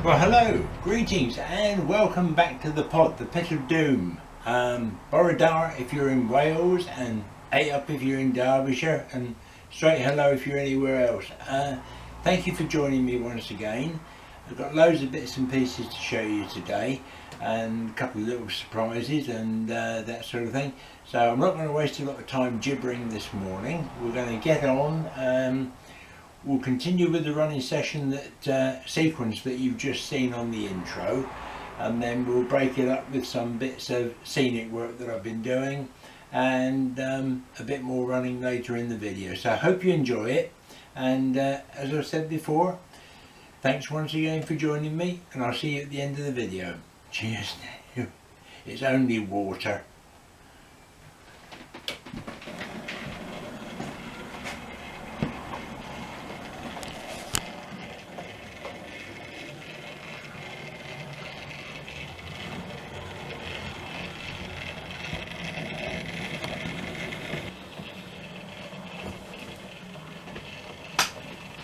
Well, hello, greetings and welcome back to the pod, the Pit of Doom. Borodar if you're in Wales, and 8 up if you're in Derbyshire, and straight hello if you're anywhere else. Thank you for joining me once again. I've got loads of bits and pieces to show you today, and a couple of little surprises and that sort of thing. So I'm not going to waste a lot of time gibbering this morning. We're going to get on. We'll continue with the running session that sequence that you've just seen on the intro, and then we'll break it up with some bits of scenic work that I've been doing and a bit more running later in the video. So I hope you enjoy it, and as I said before, thanks once again for joining me, and I'll see you at the end of the video. Cheers. It's only water.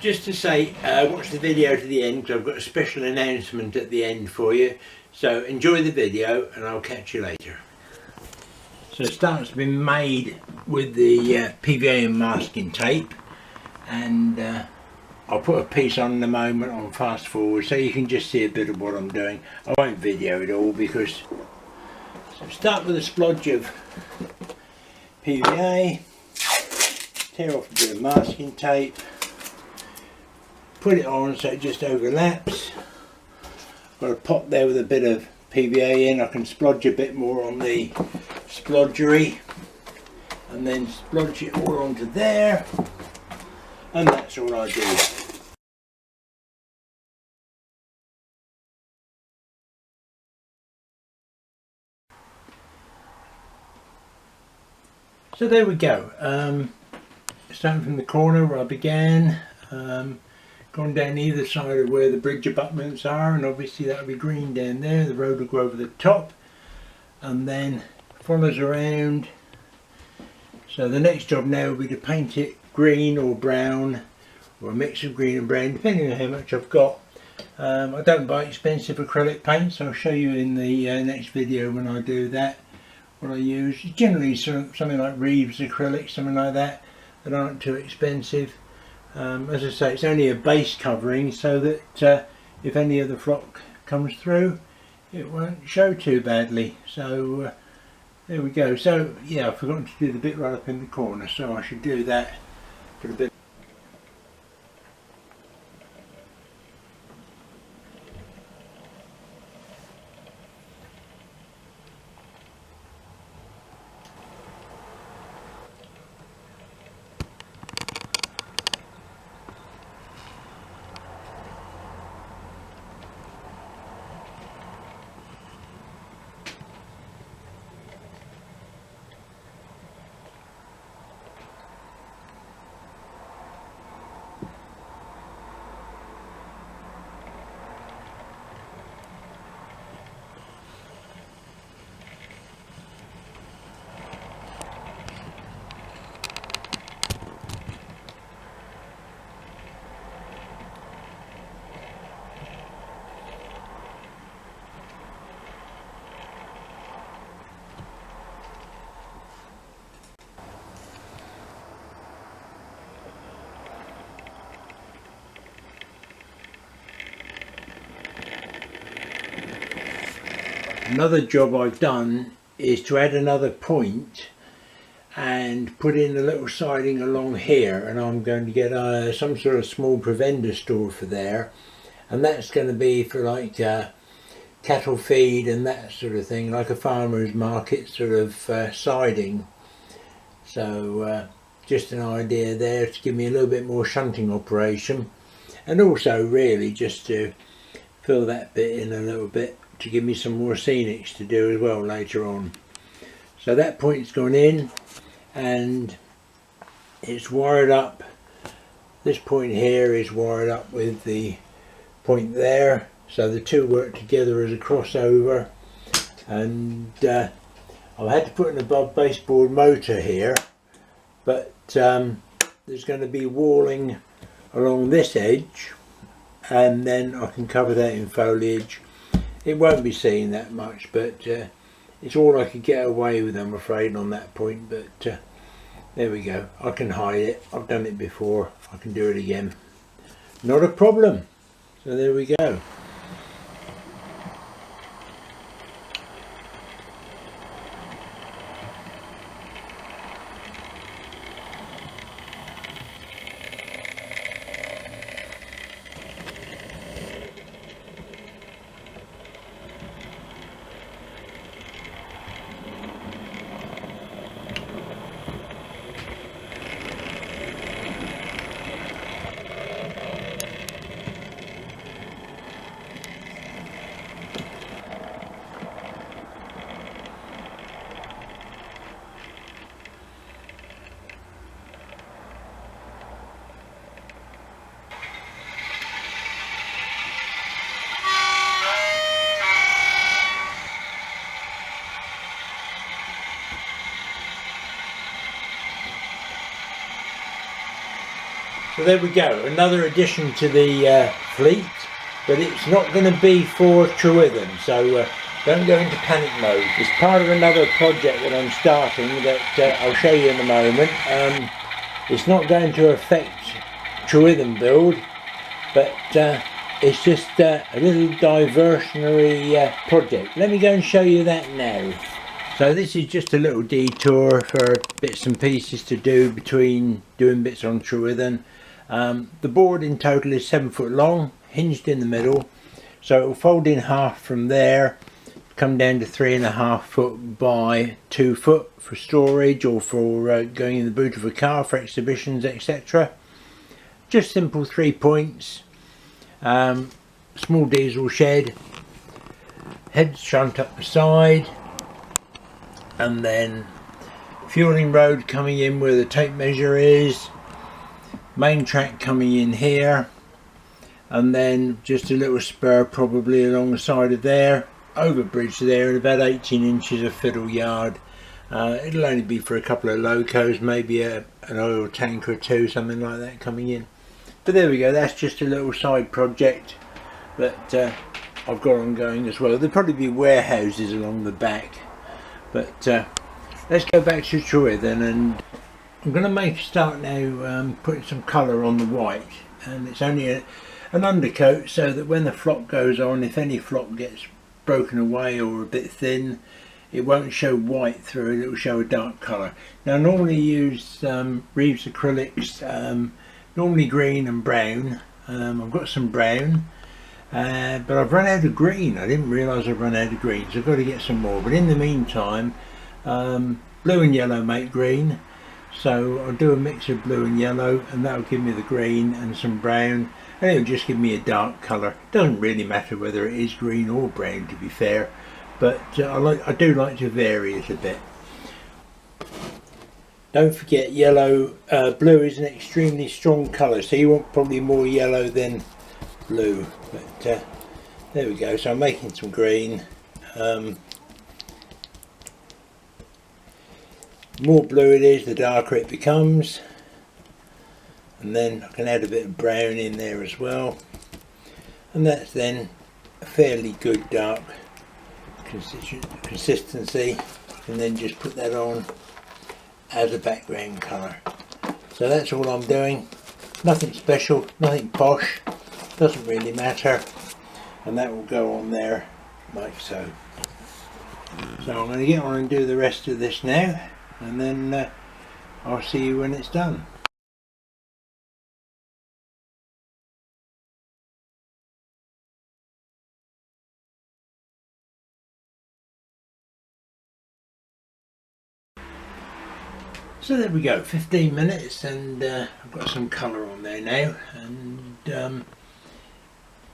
Just to say, watch the video to the end because I've got a special announcement at the end for you. So enjoy the video and I'll catch you later. So start's been made with the PVA and masking tape, and I'll put a piece on in a moment on fast forward so you can just see a bit of what I'm doing. I won't video it all because... So start with a splodge of PVA, tear off a bit of masking tape, put it on so it just overlaps. Got a pot there with a bit of PVA in. I can splodge a bit more on the splodgery and then splodge it all onto there, and that's all I do. So there we go. Starting from the corner where I began, gone down either side of where the bridge abutments are, and obviously that'll be green down there. The road will go over the top and then follows around. So the next job now will be to paint it green or brown, or a mix of green and brown depending on how much I've got. I don't buy expensive acrylic paints. I'll show you in the next video when I do that what I use. Generally something like Reeves acrylic, something like that aren't too expensive. As I say, it's only a base covering so that if any of the flock comes through, it won't show too badly. So there we go. So yeah, I've forgotten to do the bit right up in the corner, so I should do that for a bit. Another job I've done is to add another point and put in a little siding along here, and I'm going to get some sort of small provender store for there, and that's going to be for like cattle feed and that sort of thing, like a farmer's market sort of siding. So just an idea there to give me a little bit more shunting operation, and also really just to fill that bit in a little bit to give me some more scenics to do as well later on. So that point's gone in and it's wired up. This point here is wired up with the point there, so the two work together as a crossover, and I've had to put an above baseboard motor here, but there's going to be walling along this edge and then I can cover that in foliage. It won't be seen that much, but it's all I could get away with, I'm afraid, on that point. But there we go, I can hide it. I've done it before, I can do it again, not a problem. So there we go. So there we go, another addition to the fleet, but it's not going to be for Trewithen, so don't go into panic mode. It's part of another project that I'm starting that I'll show you in a moment. It's not going to affect Trewithen build, but it's just a little diversionary project. Let me go and show you that now. So this is just a little detour for bits and pieces to do between doing bits on Trewithen. The board in total is 7 foot long, hinged in the middle, so it will fold in half from there, come down to 3.5 foot by 2 foot for storage or for going in the boot of a car for exhibitions, etc. Just simple 3 points, small diesel shed, head shunt up the side, and then fueling road coming in where the tape measure is, main track coming in here, and then just a little spur probably along the side of there, overbridge there, and about 18 inches of fiddle yard. It'll only be for a couple of locos, maybe an oil tank or two, something like that coming in. But there we go, that's just a little side project that I've got ongoing as well. There'll probably be warehouses along the back, but let's go back to Trewithen, and I'm going to make a start now putting some colour on the white, and it's only an undercoat so that when the flock goes on, if any flock gets broken away or a bit thin, it won't show white through it, it will show a dark colour. Now I normally use Reeves acrylics, normally green and brown. I've got some brown, but I've run out of green. I didn't realise I've run out of green, so I've got to get some more. But in the meantime, blue and yellow make green, so I'll do a mix of blue and yellow, and that'll give me the green and some brown, and it'll just give me a dark colour. Doesn't really matter whether it is green or brown, to be fair, but I do like to vary it a bit. Don't forget, yellow, blue is an extremely strong colour, so you want probably more yellow than blue. But there we go. So I'm making some green. More blue it is, the darker it becomes, and then I can add a bit of brown in there as well, and that's then a fairly good dark consistency. I can then just put that on as a background colour. So that's all I'm doing, nothing special, nothing posh, doesn't really matter, and that will go on there like so. So I'm going to get on and do the rest of this now, and then I'll see you when it's done. So there we go, 15 minutes, and I've got some colour on there now, and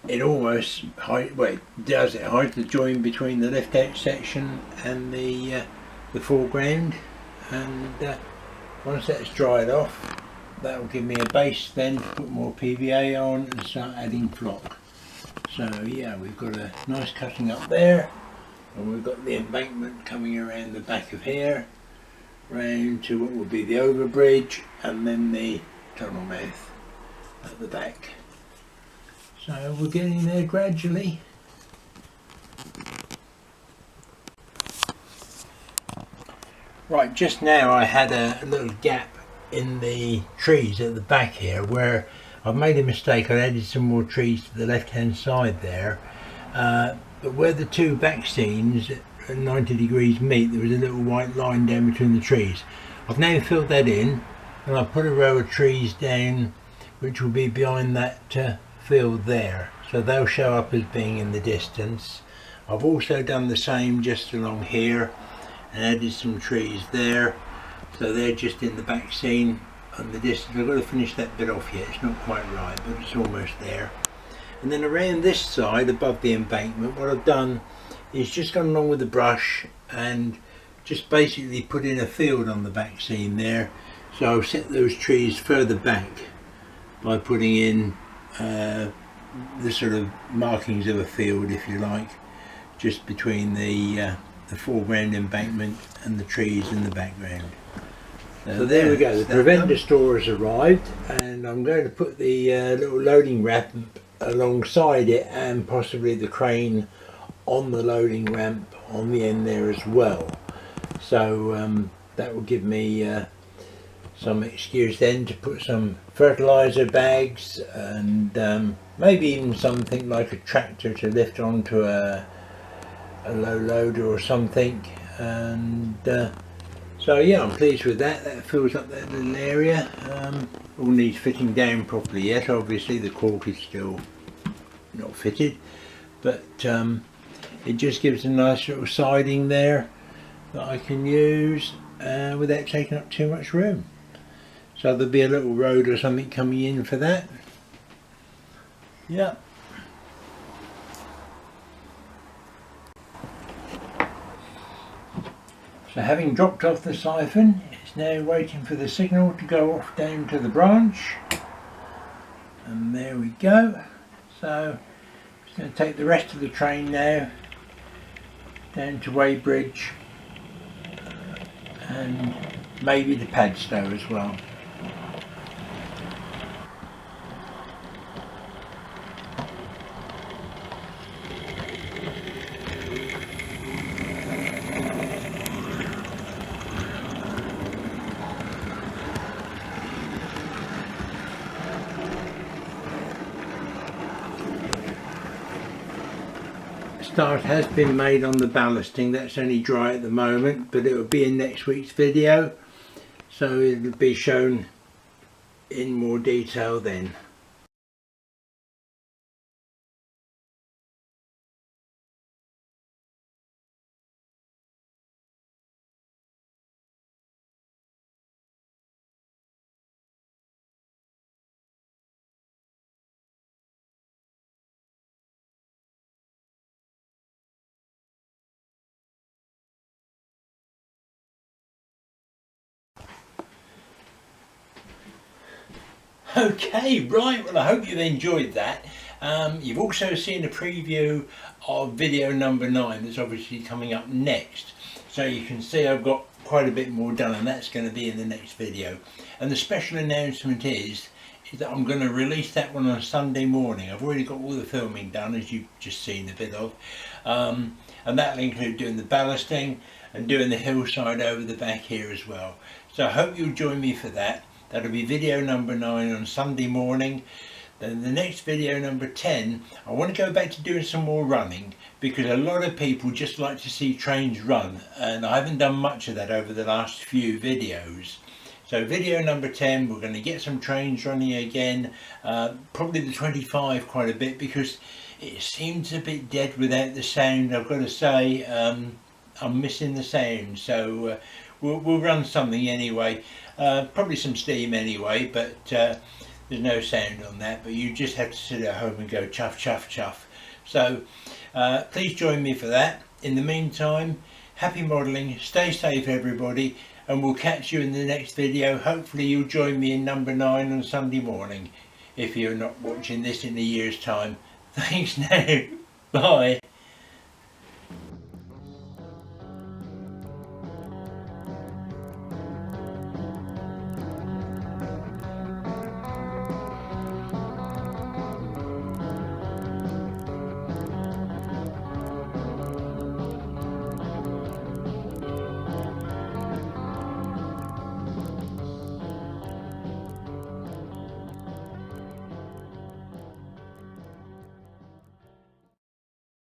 it almost hides the join between the lift out section and the foreground, and once that's dried off, that will give me a base then to put more PVA on and start adding flock. So yeah, we've got a nice cutting up there, and we've got the embankment coming around the back of here, round to what will be the overbridge, and then the tunnel mouth at the back. So we're getting there gradually. Right, just now I had a little gap in the trees at the back here where I've made a mistake. I added some more trees to the left hand side there, but where the two back scenes at 90 degrees meet, there was a little white line down between the trees. I've now filled that in, and I've put a row of trees down which will be behind that field there, so they'll show up as being in the distance. I've also done the same just along here and added some trees there, so they're just in the back scene on the distance. I've got to finish that bit off yet, it's not quite right, but it's almost there. And then around this side above the embankment, what I've done is just gone along with the brush and just basically put in a field on the back scene there. So I'll set those trees further back by putting in the sort of markings of a field, if you like, just between the foreground embankment and the trees in the background. So there we go, the preventer store has arrived, and I'm going to put the little loading ramp alongside it, and possibly the crane on the loading ramp on the end there as well. So that will give me some excuse then to put some fertilizer bags and maybe even something like a tractor to lift onto a low loader or something. And so yeah, I'm pleased with that. That fills up that little area. All needs fitting down properly yet. Obviously the cork is still not fitted, but it just gives a nice little siding there that I can use without taking up too much room. So there'll be a little road or something coming in for that. Yeah. So having dropped off the siphon, it's now waiting for the signal to go off down to the branch. And there we go. So it's going to take the rest of the train now down to Weybridge and maybe to Padstow as well. Start has been made on the ballasting. That's only dry at the moment, but it will be in next week's video, so it'll be shown in more detail then. Okay, right, well I hope you've enjoyed that. You've also seen a preview of video number 9 that's obviously coming up next. So you can see I've got quite a bit more done, and that's going to be in the next video. And the special announcement is that I'm going to release that one on Sunday morning. I've already got all the filming done, as you've just seen a bit of. And that'll include doing the ballasting and doing the hillside over the back here as well. So I hope you'll join me for that. That'll be video number 9 on Sunday morning. Then the next video number 10, I want to go back to doing some more running, because a lot of people just like to see trains run, and I haven't done much of that over the last few videos. So video number 10, we're going to get some trains running again, probably the 25 quite a bit, because it seems a bit dead without the sound. I've got to say, I'm missing the sound, so we'll run something anyway. Probably some steam anyway, but there's no sound on that, but you just have to sit at home and go chuff chuff chuff. So please join me for that. In the meantime, happy modelling, stay safe everybody, and we'll catch you in the next video. Hopefully you'll join me in number 9 on Sunday morning, if you're not watching this in a year's time. Thanks now, bye.